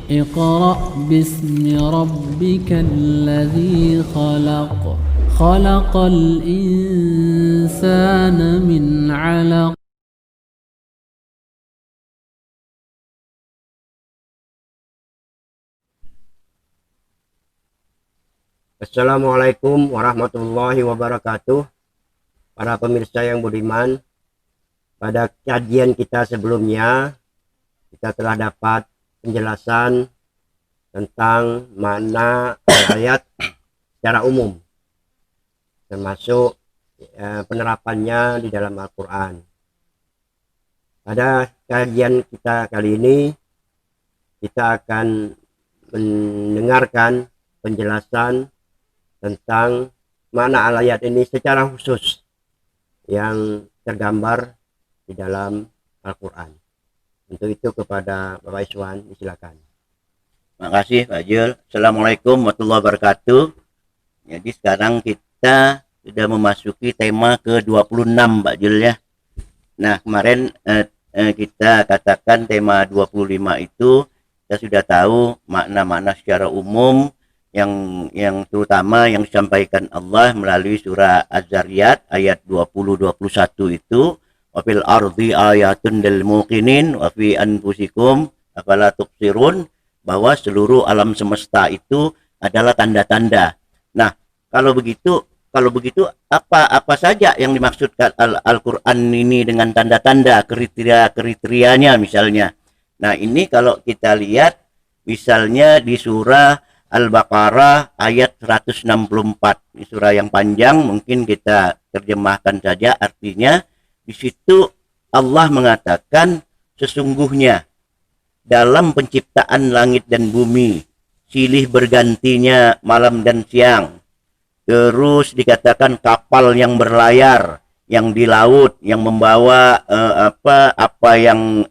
اقرأ باسم ربك الذي خلق خلق الإنسان من علق. Assalamualaikum warahmatullahi wabarakatuh. Para pemirsa yang budiman, pada kajian kita sebelumnya kita telah dapat penjelasan tentang makna ayat secara umum, termasuk penerapannya di dalam Al-Quran. Pada kajian kita kali ini kita akan mendengarkan penjelasan tentang makna ayat ini secara khusus yang tergambar di dalam Al-Quran. Untuk itu kepada Bapak Iswan, silakan. Terima kasih Pak Jul. Assalamualaikum warahmatullahi wabarakatuh. Jadi sekarang kita sudah memasuki tema ke-26 Pak Jul ya. Nah kemarin kita katakan tema 25 itu kita sudah tahu makna-makna secara umum yang terutama yang disampaikan Allah melalui surah Az-Zariyat ayat 20-21 itu, wa fil ardi ayatun lil muqinin wa fi anfusikum afala tubsirun, bahwa seluruh alam semesta itu adalah tanda-tanda. Nah, kalau begitu apa saja yang dimaksudkan Al-Qur'an ini dengan tanda-tanda, kriterianya misalnya. Nah, ini kalau kita lihat misalnya di surah Al-Baqarah ayat 164. Ini surah yang panjang, mungkin kita terjemahkan saja artinya. Di situ Allah mengatakan, sesungguhnya dalam penciptaan langit dan bumi, silih bergantinya malam dan siang. Terus dikatakan kapal yang berlayar, yang di laut, yang membawa apa yang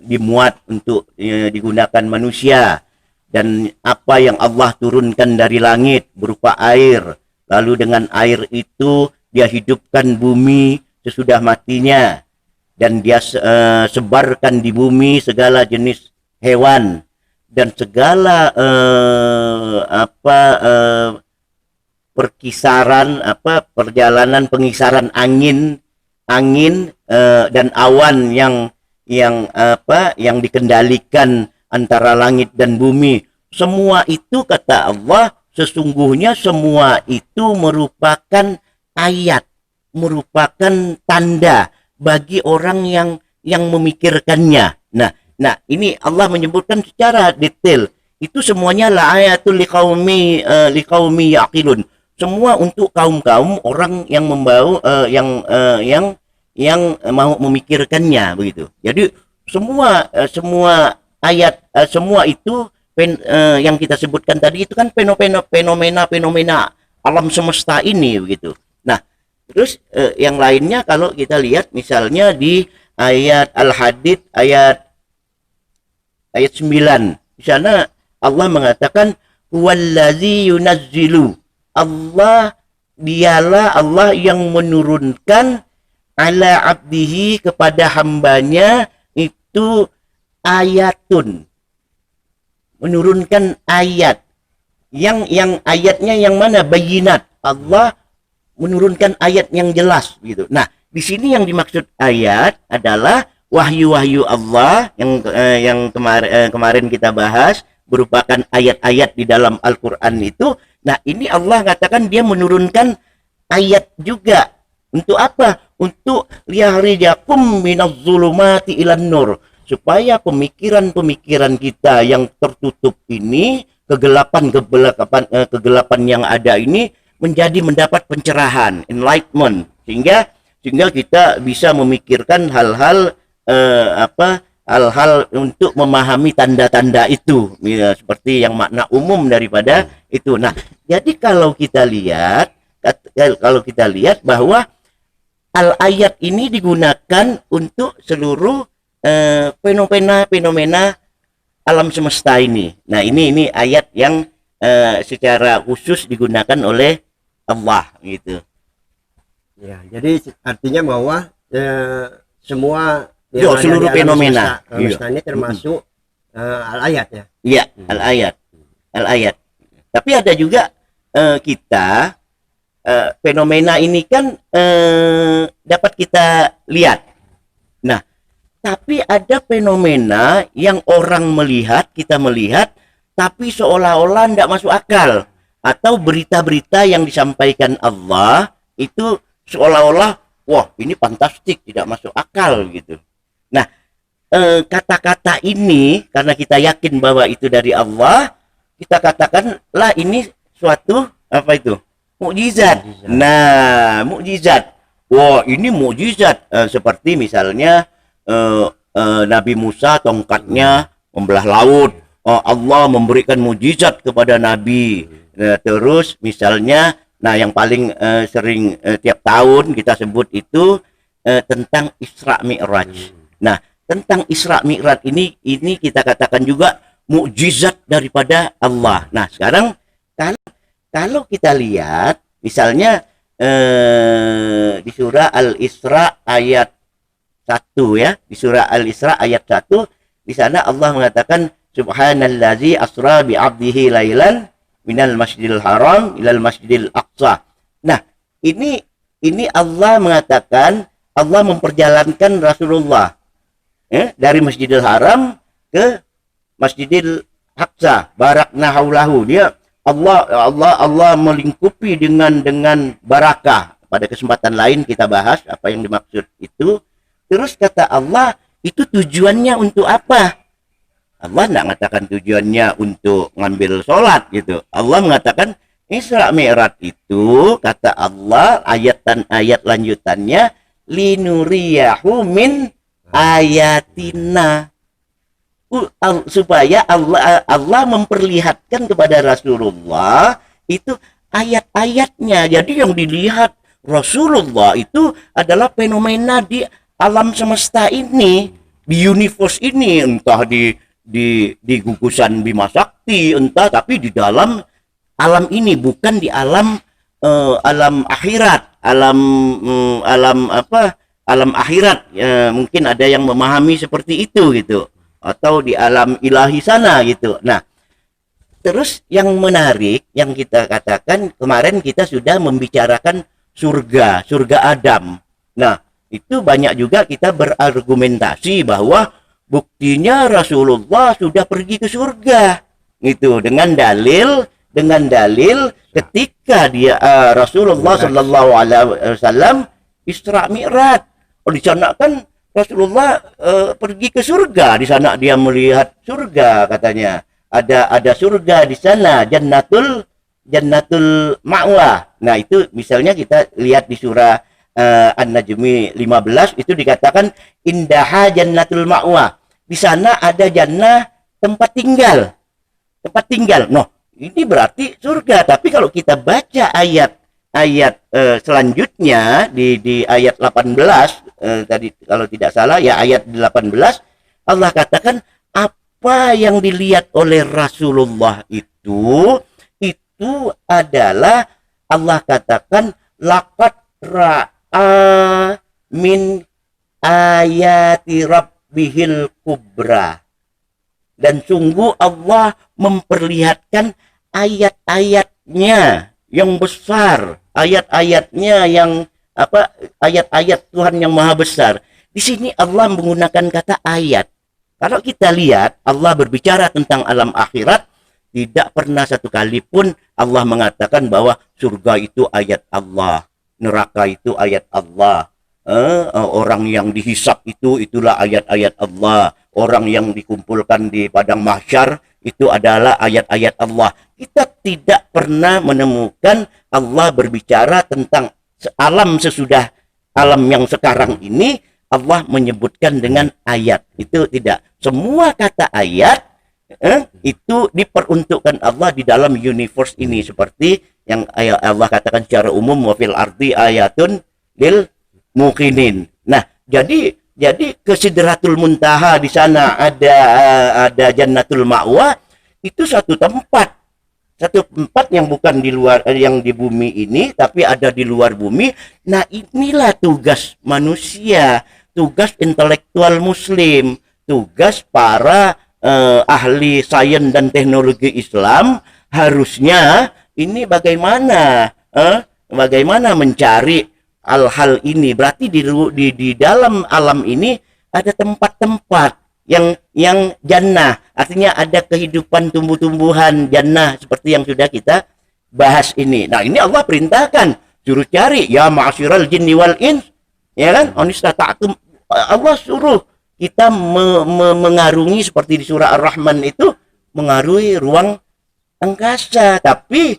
dimuat untuk digunakan manusia. Dan apa yang Allah turunkan dari langit berupa air, lalu dengan air itu dia hidupkan bumi sesudah matinya, dan dia sebarkan di bumi segala jenis hewan dan segala pengisaran angin dan awan yang dikendalikan antara langit dan bumi. Semua itu kata Allah, sesungguhnya semua itu merupakan ayat, merupakan tanda bagi orang yang memikirkannya. Nah, ini Allah menyebutkan secara detail. Itu semuanya la ayatul liqaumi yaqilun. Semua untuk kaum-kaum orang yang yang mau memikirkannya begitu. Jadi semua ayat semua itu yang kita sebutkan tadi itu kan fenomena alam semesta ini begitu. Nah, terus yang lainnya kalau kita lihat misalnya di ayat Al-Hadid ayat 9. Di sana Allah mengatakan huwallazi yunazzilu. Allah dialah Allah yang menurunkan ala abdihi kepada hambanya itu ayatun, menurunkan ayat yang ayatnya yang mana, bayinat. Allah menurunkan ayat yang jelas gitu. Nah, di sini yang dimaksud ayat adalah wahyu-wahyu Allah yang kemarin kita bahas, merupakan ayat-ayat di dalam Al-Qur'an itu. Nah, ini Allah katakan dia menurunkan ayat juga. Untuk apa? Untuk liyahrijakum minadh-dhulumati ilan nur, supaya pemikiran kita yang tertutup ini, kegelapan yang ada ini mendapat pencerahan, enlightenment, sehingga kita bisa memikirkan hal-hal untuk memahami tanda-tanda itu, ya, seperti yang makna umum daripada itu. Nah, jadi kalau kita lihat bahwa al-ayat ini digunakan untuk seluruh fenomena alam semesta ini. Nah, ini ayat yang secara khusus digunakan oleh Allah gitu. Ya, jadi artinya bahwa semua seluruh fenomena semesta ini termasuk Al-ayat ya. Iya, al-ayat. Al-ayat. Tapi ada juga kita fenomena ini kan dapat kita lihat. Nah, tapi ada fenomena yang orang melihat, kita melihat, tapi seolah-olah tidak masuk akal. Atau berita-berita yang disampaikan Allah itu seolah-olah, wah ini fantastik, tidak masuk akal gitu. Nah, kata-kata ini karena kita yakin bahwa itu dari Allah, kita katakanlah ini suatu apa itu? Mukjizat. Nah, mukjizat. Wah, ini mukjizat seperti misalnya Nabi Musa tongkatnya membelah laut. Allah memberikan mukjizat kepada Nabi. Terus misalnya, nah yang paling sering tiap tahun kita sebut itu tentang Isra Mi'raj. Nah, tentang Isra Mi'raj ini kita katakan juga mukjizat daripada Allah. Nah, sekarang kalau kita lihat misalnya di surah Al-Isra ayat 1 ya, di surah Al-Isra ayat 1 di sana Allah mengatakan subhanallazi asra bi 'abdihi lailan minal masjidil haram ilal masjidil aqsa. Nah, ini Allah mengatakan Allah memperjalankan Rasulullah dari Masjidil Haram ke Masjidil Aqsa, barakna haulahu. Dia Allah melingkupi dengan barakah. Pada kesempatan lain kita bahas apa yang dimaksud itu. Terus kata Allah, itu tujuannya untuk apa? Allah tidak mengatakan tujuannya untuk ngambil sholat gitu. Allah mengatakan Isra Mi'raj itu kata Allah ayat lanjutannya linuriyahu min ayatina, supaya Allah memperlihatkan kepada Rasulullah itu ayat-ayatnya. Jadi yang dilihat Rasulullah itu adalah fenomena di alam semesta ini, di universe ini, entah di gugusan Bima Sakti, entah tapi di dalam alam ini, bukan di alam alam akhirat, alam akhirat. Mungkin ada yang memahami seperti itu gitu, atau di alam ilahi sana gitu. Nah, terus yang menarik yang kita katakan kemarin, kita sudah membicarakan surga Adam. Nah, itu banyak juga kita berargumentasi bahwa buktinya Rasulullah sudah pergi ke surga gitu, dengan dalil ketika dia Rasulullah Shallallahu Alaihi Wasallam Isra Mi'raj. Di sana kan Rasulullah pergi ke surga, di sana dia melihat surga, katanya ada surga di sana, jannatul ma'wa. Nah, itu misalnya kita lihat di surah An-Najmi 15 itu dikatakan indaha jannatul ma'wa. Di sana ada jannah tempat tinggal. Noh, ini berarti surga. Tapi kalau kita baca ayat selanjutnya di ayat 18 tadi kalau tidak salah ya, ayat 18 Allah katakan apa yang dilihat oleh Rasulullah itu adalah Allah katakan laqad ra'a min ayati rabbihil kubra, dan sungguh Allah memperlihatkan ayat-ayatnya yang besar, ayat-ayatnya yang ayat-ayat Tuhan yang maha besar. Di sini Allah menggunakan kata ayat. Kalau kita lihat Allah berbicara tentang alam akhirat, tidak pernah satu kali pun Allah mengatakan bahwa surga itu ayat Allah, neraka itu ayat Allah, orang yang dihisap itulah ayat-ayat Allah, orang yang dikumpulkan di padang mahsyar itu adalah ayat-ayat Allah. Kita tidak pernah menemukan Allah berbicara tentang alam sesudah alam yang sekarang ini Allah menyebutkan dengan ayat. Itu tidak. Semua kata ayat itu diperuntukkan Allah di dalam universe ini, seperti yang Allah katakan secara umum wa fil ardi ayatun lil muqinin. Nah, jadi ke Sidratul Muntaha di sana ada Jannatul Ma'wa, itu satu tempat yang bukan di luar, yang di bumi ini, tapi ada di luar bumi. Nah, inilah tugas manusia, tugas intelektual muslim, tugas para ahli sains dan teknologi Islam, harusnya ini bagaimana mencari hal-hal ini. Berarti di dalam alam ini ada tempat-tempat yang jannah, artinya ada kehidupan tumbuh-tumbuhan jannah seperti yang sudah kita bahas ini. Nah, ini Allah perintahkan suruh cari, ya ma'asyiral jinni wal ins, ya kan, onistata'tum. Allah suruh kita mengarungi seperti di surah Ar-Rahman itu, mengarungi ruang angkasa. Tapi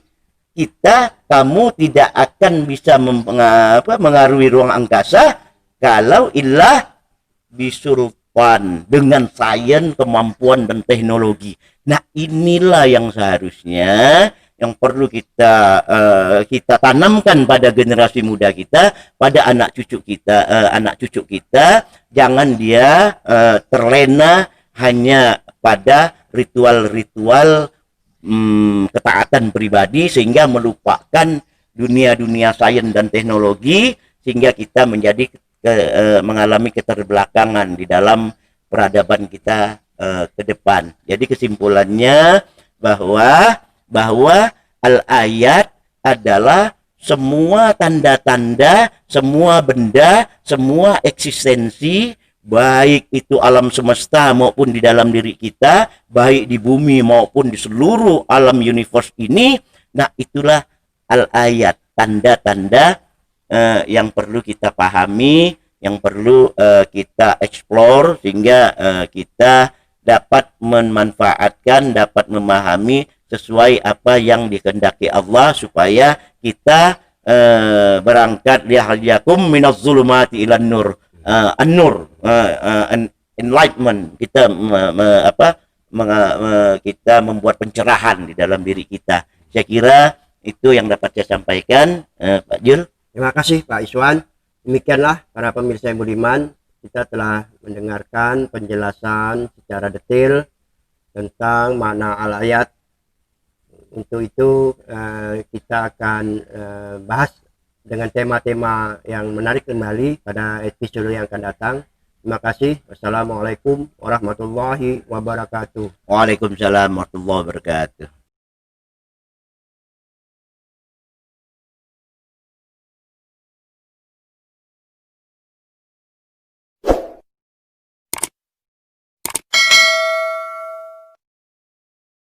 kamu tidak akan bisa mengarungi ruang angkasa kalau ilah bisultan, dengan sains, kemampuan dan teknologi. Nah, inilah yang seharusnya yang perlu kita tanamkan pada generasi muda kita, pada anak cucu kita, jangan dia terlena hanya pada ritual-ritual ketaatan pribadi sehingga melupakan dunia sains dan teknologi, sehingga kita mengalami keterbelakangan di dalam peradaban kita ke depan. Jadi kesimpulannya bahwa al-ayat adalah semua tanda-tanda, semua benda, semua eksistensi, baik itu alam semesta maupun di dalam diri kita, baik di bumi maupun di seluruh alam universe ini. Nah, itulah al-ayat, tanda-tanda yang perlu kita pahami, yang perlu kita explore, sehingga kita dapat memanfaatkan, dapat memahami sesuai apa yang dikehendaki Allah, supaya kita berangkat liyakhrijakum minaz zulumati ilan nur, an-nur, enlightenment, kita membuat pencerahan di dalam diri kita. Saya kira itu yang dapat saya sampaikan, Pak Jul. Terima kasih Pak Iswan. Demikianlah para pemirsa yang budiman, kita telah mendengarkan penjelasan secara detail tentang makna al-ayat. Untuk itu kita akan bahas dengan tema-tema yang menarik kembali pada episode yang akan datang. Terima kasih. Wassalamualaikum warahmatullahi wabarakatuh. Waalaikumsalam warahmatullahi wabarakatuh.